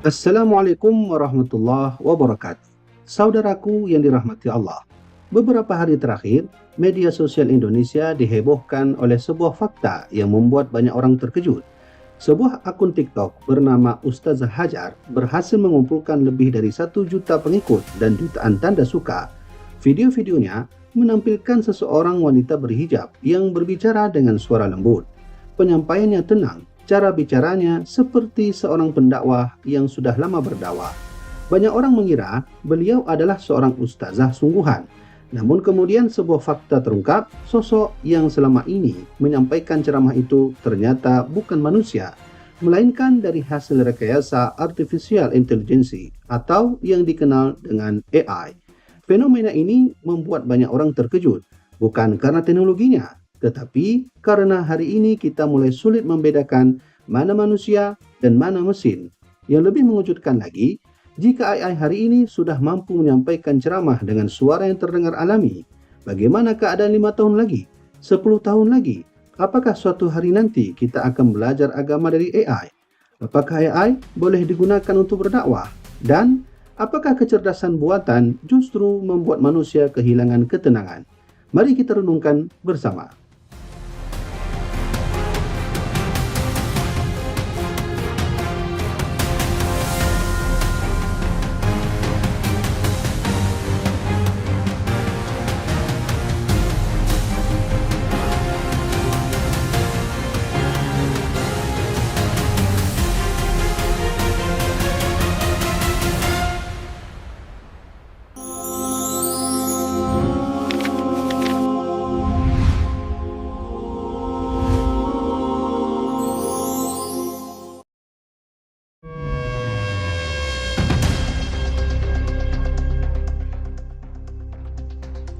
Assalamualaikum warahmatullahi wabarakatuh. Saudaraku yang dirahmati Allah. Beberapa hari terakhir, media sosial Indonesia dihebohkan oleh sebuah fakta yang membuat banyak orang terkejut. Sebuah akun TikTok bernama Ustazah Hajar berhasil mengumpulkan lebih dari 1 juta pengikut dan jutaan tanda suka. Video-videonya menampilkan seseorang wanita berhijab yang berbicara dengan suara lembut. Penyampaiannya tenang, cara bicaranya seperti seorang pendakwah yang sudah lama berdakwah. Banyak orang mengira beliau adalah seorang ustazah sungguhan. Namun kemudian sebuah fakta terungkap, sosok yang selama ini menyampaikan ceramah itu ternyata bukan manusia, melainkan dari hasil rekayasa artificial intelligence atau yang dikenal dengan AI. Fenomena ini membuat banyak orang terkejut, bukan karena teknologinya, tetapi karena hari ini kita mulai sulit membedakan mana manusia dan mana mesin. Yang lebih mengejutkan lagi, jika AI hari ini sudah mampu menyampaikan ceramah dengan suara yang terdengar alami, bagaimana keadaan 5 tahun lagi, 10 tahun lagi? Apakah suatu hari nanti kita akan belajar agama dari AI? Apakah AI boleh digunakan untuk berdakwah? Dan apakah kecerdasan buatan justru membuat manusia kehilangan ketenangan? Mari kita renungkan bersama.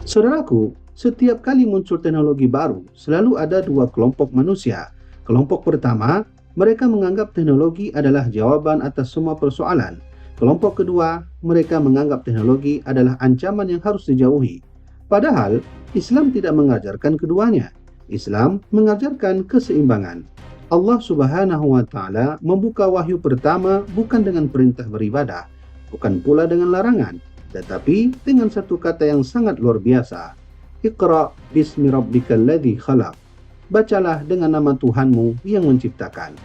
Saudaraku, setiap kali muncul teknologi baru, selalu ada dua kelompok manusia. Kelompok pertama, mereka menganggap teknologi adalah jawaban atas semua persoalan. Kelompok kedua, mereka menganggap teknologi adalah ancaman yang harus dijauhi. Padahal, Islam tidak mengajarkan keduanya. Islam mengajarkan keseimbangan. Allah Subhanahu wa Ta'ala membuka wahyu pertama bukan dengan perintah beribadah, bukan pula dengan larangan, tetapi dengan satu kata yang sangat luar biasa. Iqra bismi rabbikal ladzi khalaq. Bacalah dengan nama Tuhanmu yang menciptakan.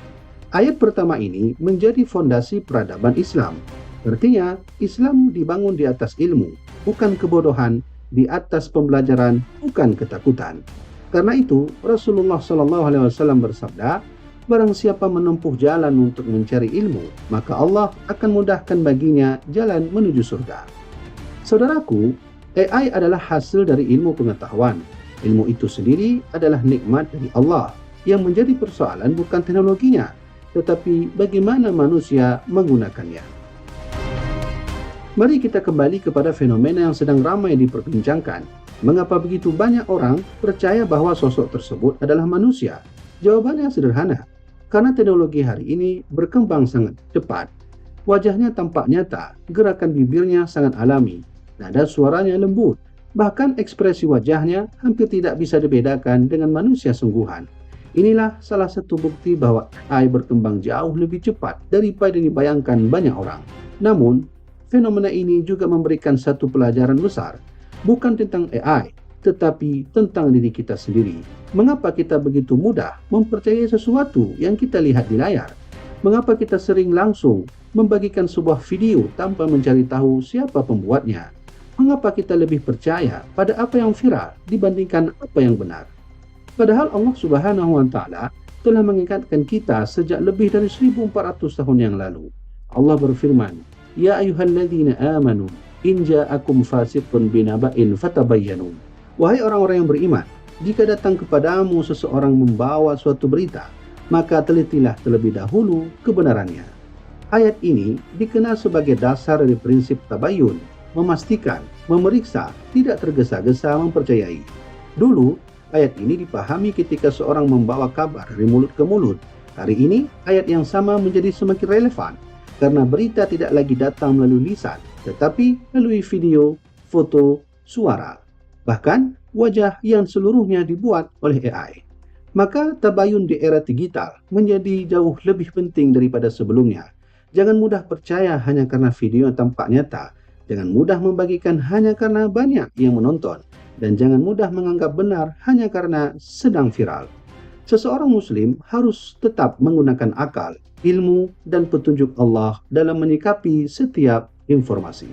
Ayat pertama ini menjadi fondasi peradaban Islam. Artinya, Islam dibangun di atas ilmu, bukan kebodohan, di atas pembelajaran, bukan ketakutan. Karena itu, Rasulullah SAW bersabda, barang siapa menempuh jalan untuk mencari ilmu, maka Allah akan mudahkan baginya jalan menuju surga. Saudaraku, AI adalah hasil dari ilmu pengetahuan. Ilmu itu sendiri adalah nikmat dari Allah. Yang menjadi persoalan bukan teknologinya, tetapi bagaimana manusia menggunakannya. Mari kita kembali kepada fenomena yang sedang ramai diperbincangkan. Mengapa begitu banyak orang percaya bahwa sosok tersebut adalah manusia? Jawabannya sederhana. Karena teknologi hari ini berkembang sangat cepat. Wajahnya tampak nyata, gerakan bibirnya sangat alami, nada suaranya lembut, bahkan ekspresi wajahnya hampir tidak bisa dibedakan dengan manusia sungguhan. Inilah salah satu bukti bahwa AI berkembang jauh lebih cepat daripada dibayangkan banyak orang. Namun, fenomena ini juga memberikan satu pelajaran besar, bukan tentang AI, tetapi tentang diri kita sendiri. Mengapa kita begitu mudah mempercayai sesuatu yang kita lihat di layar? Mengapa kita sering langsung membagikan sebuah video tanpa mencari tahu siapa pembuatnya? Mengapa kita lebih percaya pada apa yang viral dibandingkan apa yang benar? Padahal Allah Subhanahu wa Ta'ala telah mengingatkan kita sejak lebih dari 1400 tahun yang lalu. Allah berfirman, Ya ayyuhalladzina amanu, in ja'akum fasiqun binaba'in fatabayyanu. Wahai orang-orang yang beriman, jika datang kepadamu seseorang membawa suatu berita, maka telitilah terlebih dahulu kebenarannya. Ayat ini dikenal sebagai dasar dari prinsip tabayyun, memastikan, memeriksa, tidak tergesa-gesa mempercayai. Dulu, ayat ini dipahami ketika seorang membawa kabar dari mulut ke mulut. Hari ini, ayat yang sama menjadi semakin relevan, karena berita tidak lagi datang melalui lisan, tetapi melalui video, foto, suara, bahkan wajah yang seluruhnya dibuat oleh AI. Maka tabayun di era digital menjadi jauh lebih penting daripada sebelumnya. Jangan mudah percaya hanya karena video yang tampak nyata. Jangan mudah membagikan hanya karena banyak yang menonton. Dan jangan mudah menganggap benar hanya karena sedang viral. Seseorang muslim harus tetap menggunakan akal, ilmu, dan petunjuk Allah dalam menyikapi setiap informasi.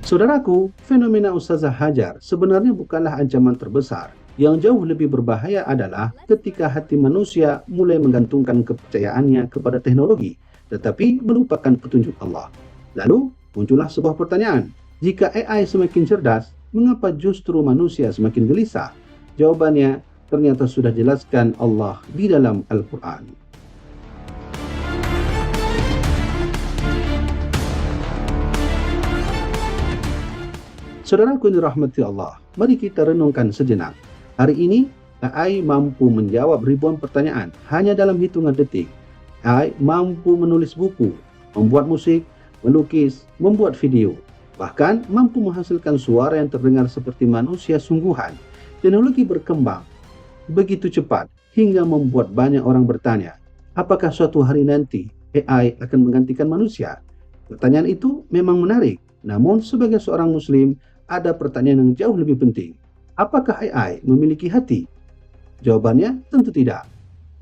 Saudaraku, fenomena Ustazah Hajar sebenarnya bukanlah ancaman terbesar. Yang jauh lebih berbahaya adalah ketika hati manusia mulai menggantungkan kepercayaannya kepada teknologi, tetapi melupakan petunjuk Allah. Lalu, muncullah sebuah pertanyaan. Jika AI semakin cerdas, mengapa justru manusia semakin gelisah? Jawabannya ternyata sudah jelaskan Allah di dalam Al-Quran. Saudaraku yang dirahmati Allah, mari kita renungkan sejenak. Hari ini, AI mampu menjawab ribuan pertanyaan hanya dalam hitungan detik. AI mampu menulis buku, membuat musik, melukis, membuat video. Bahkan mampu menghasilkan suara yang terdengar seperti manusia sungguhan. Teknologi berkembang begitu cepat hingga membuat banyak orang bertanya, apakah suatu hari nanti AI akan menggantikan manusia? Pertanyaan itu memang menarik, namun sebagai seorang muslim, ada pertanyaan yang jauh lebih penting. Apakah AI memiliki hati? Jawabannya tentu tidak.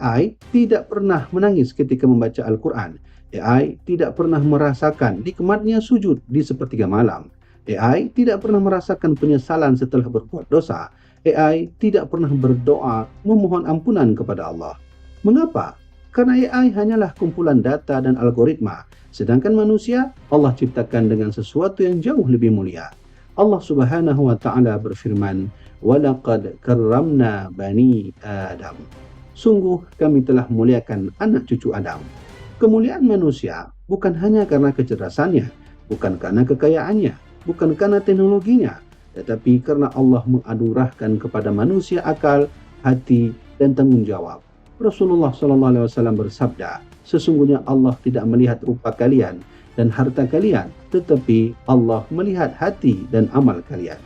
AI tidak pernah menangis ketika membaca Al-Quran. AI tidak pernah merasakan nikmatnya sujud di sepertiga malam. AI tidak pernah merasakan penyesalan setelah berbuat dosa. AI tidak pernah berdoa memohon ampunan kepada Allah. Mengapa? Karena AI hanyalah kumpulan data dan algoritma. Sedangkan manusia, Allah ciptakan dengan sesuatu yang jauh lebih mulia. Allah Subhanahu wa Ta'ala berfirman, "Walaqad karramna bani Adam." Sungguh kami telah muliakan anak cucu Adam. Kemuliaan manusia bukan hanya karena kecerdasannya, bukan karena kekayaannya, bukan karena teknologinya, tetapi karena Allah menganugerahkan kepada manusia akal, hati, dan tanggung jawab. Rasulullah SAW bersabda, sesungguhnya Allah tidak melihat rupa kalian dan harta kalian, tetapi Allah melihat hati dan amal kalian.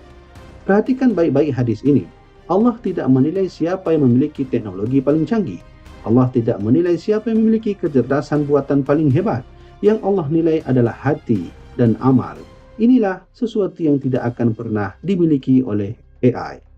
Perhatikan baik-baik hadis ini. Allah tidak menilai siapa yang memiliki teknologi paling canggih. Allah tidak menilai siapa yang memiliki kecerdasan buatan paling hebat. Yang Allah nilai adalah hati dan amal. Inilah sesuatu yang tidak akan pernah dimiliki oleh AI.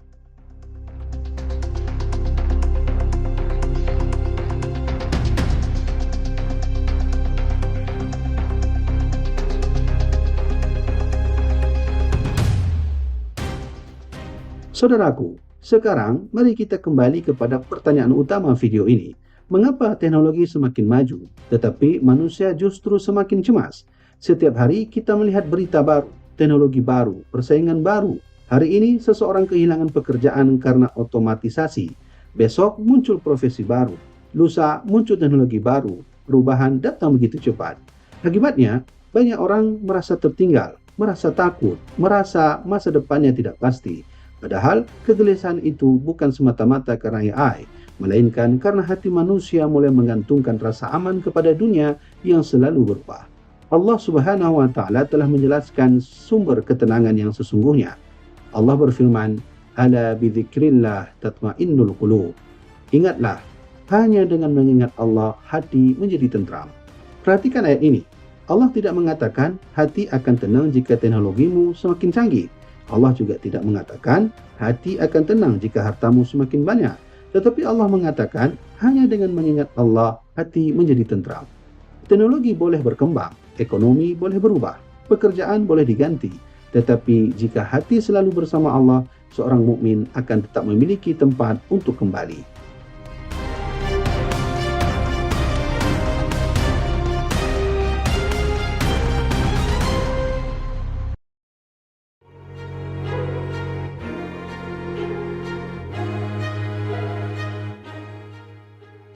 Saudaraku, sekarang mari kita kembali kepada pertanyaan utama video ini. Mengapa teknologi semakin maju, tetapi manusia justru semakin cemas? Setiap hari kita melihat berita baru, teknologi baru, persaingan baru. Hari ini seseorang kehilangan pekerjaan karena otomatisasi. Besok muncul profesi baru. Lusa muncul teknologi baru. Perubahan datang begitu cepat. Akibatnya, banyak orang merasa tertinggal, merasa takut, merasa masa depannya tidak pasti. Padahal kegelisahan itu bukan semata-mata karena AI, melainkan karena hati manusia mulai menggantungkan rasa aman kepada dunia yang selalu berubah. Allah Subhanahu wa Ta'ala telah menjelaskan sumber ketenangan yang sesungguhnya. Allah berfirman, "Ala bidzikrillah tatma'innul qulub." Ingatlah, hanya dengan mengingat Allah hati menjadi tentram. Perhatikan ayat ini. Allah tidak mengatakan hati akan tenang jika teknologimu semakin canggih. Allah juga tidak mengatakan hati akan tenang jika hartamu semakin banyak. Tetapi Allah mengatakan hanya dengan mengingat Allah hati menjadi tentram. Teknologi boleh berkembang, ekonomi boleh berubah, pekerjaan boleh diganti. Tetapi jika hati selalu bersama Allah, seorang mukmin akan tetap memiliki tempat untuk kembali.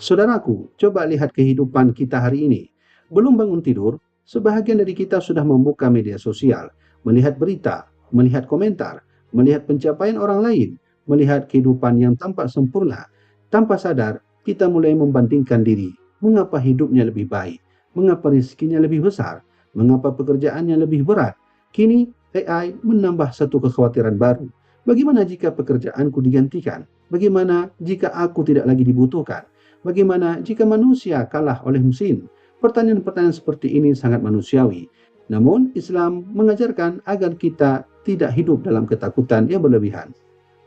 Saudaraku, coba lihat kehidupan kita hari ini. Belum bangun tidur, sebahagian dari kita sudah membuka media sosial, melihat berita, melihat komentar, melihat pencapaian orang lain, melihat kehidupan yang tampak sempurna. Tanpa sadar, kita mulai membandingkan diri. Mengapa hidupnya lebih baik? Mengapa rezekinya lebih besar? Mengapa pekerjaannya lebih berat? Kini, AI menambah satu kekhawatiran baru. Bagaimana jika pekerjaanku digantikan? Bagaimana jika aku tidak lagi dibutuhkan? Bagaimana jika manusia kalah oleh mesin? Pertanyaan-pertanyaan seperti ini sangat manusiawi. Namun, Islam mengajarkan agar kita tidak hidup dalam ketakutan yang berlebihan.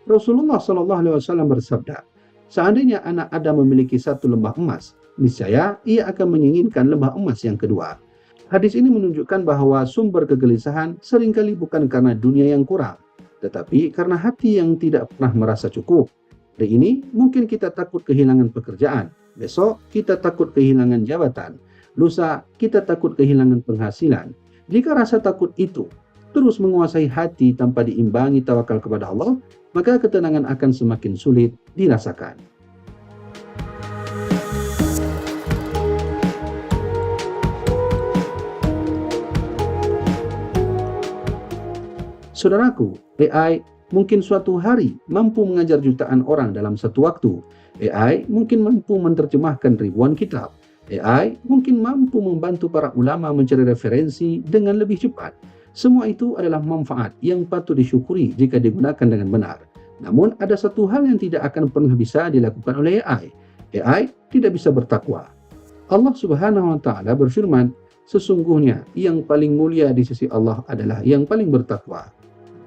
Rasulullah SAW bersabda, seandainya anak Adam memiliki satu lembah emas, niscaya ia akan menginginkan lembah emas yang kedua. Hadis ini menunjukkan bahwa sumber kegelisahan seringkali bukan karena dunia yang kurang, tetapi karena hati yang tidak pernah merasa cukup. Hari ini mungkin kita takut kehilangan pekerjaan, besok kita takut kehilangan jabatan, lusa kita takut kehilangan penghasilan. Jika rasa takut itu terus menguasai hati tanpa diimbangi tawakal kepada Allah, maka ketenangan akan semakin sulit dirasakan. Saudaraku, AI mungkin suatu hari mampu mengajar jutaan orang dalam satu waktu. AI mungkin mampu menerjemahkan ribuan kitab. AI mungkin mampu membantu para ulama mencari referensi dengan lebih cepat. Semua itu adalah manfaat yang patut disyukuri jika digunakan dengan benar. Namun ada satu hal yang tidak akan pernah bisa dilakukan oleh AI. AI tidak bisa bertakwa. Allah Subhanahu wa taala berfirman, sesungguhnya yang paling mulia di sisi Allah adalah yang paling bertakwa.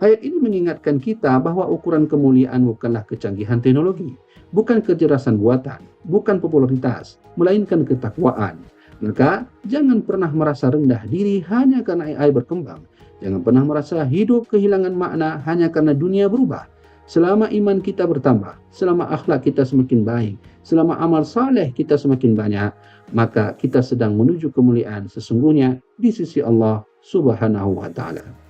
Ayat ini mengingatkan kita bahwa ukuran kemuliaan bukanlah kecanggihan teknologi, bukan kecerdasan buatan, bukan popularitas, melainkan ketakwaan. Maka jangan pernah merasa rendah diri hanya karena AI berkembang. Jangan pernah merasa hidup kehilangan makna hanya karena dunia berubah. Selama iman kita bertambah, selama akhlak kita semakin baik, selama amal saleh kita semakin banyak, maka kita sedang menuju kemuliaan sesungguhnya di sisi Allah Subhanahu wa taala.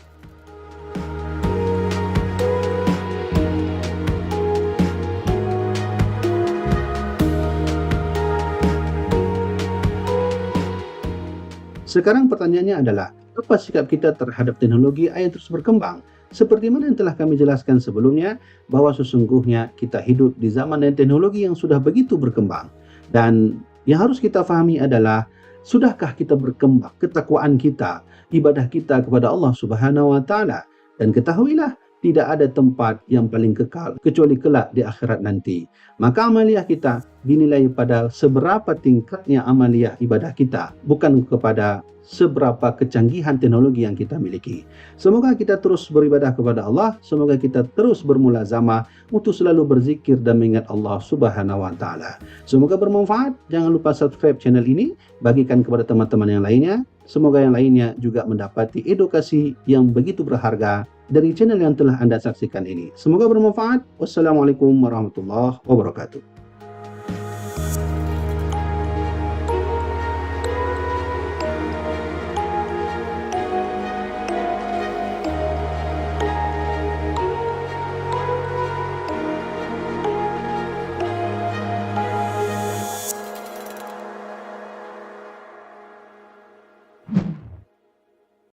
Sekarang pertanyaannya adalah, apa sikap kita terhadap teknologi yang terus berkembang? Seperti mana yang telah kami jelaskan sebelumnya, bahwa sesungguhnya kita hidup di zaman dan teknologi yang sudah begitu berkembang. Dan yang harus kita fahami adalah, sudahkah kita berkembang ketakwaan kita, ibadah kita kepada Allah Subhanahu wa taala? Dan ketahuilah, tidak ada tempat yang paling kekal kecuali kelak di akhirat nanti. Maka amaliyah kita dinilai pada seberapa tingkatnya amaliyah ibadah kita, bukan kepada seberapa kecanggihan teknologi yang kita miliki. Semoga kita terus beribadah kepada Allah, semoga kita terus bermulazamah untuk selalu berzikir dan mengingat Allah Subhanahu wa taala. Semoga bermanfaat. Jangan lupa subscribe channel ini, bagikan kepada teman-teman yang lainnya. Semoga yang lainnya juga mendapati edukasi yang begitu berharga dari channel yang telah Anda saksikan ini. Semoga bermanfaat. Wassalamualaikum warahmatullahi wabarakatuh.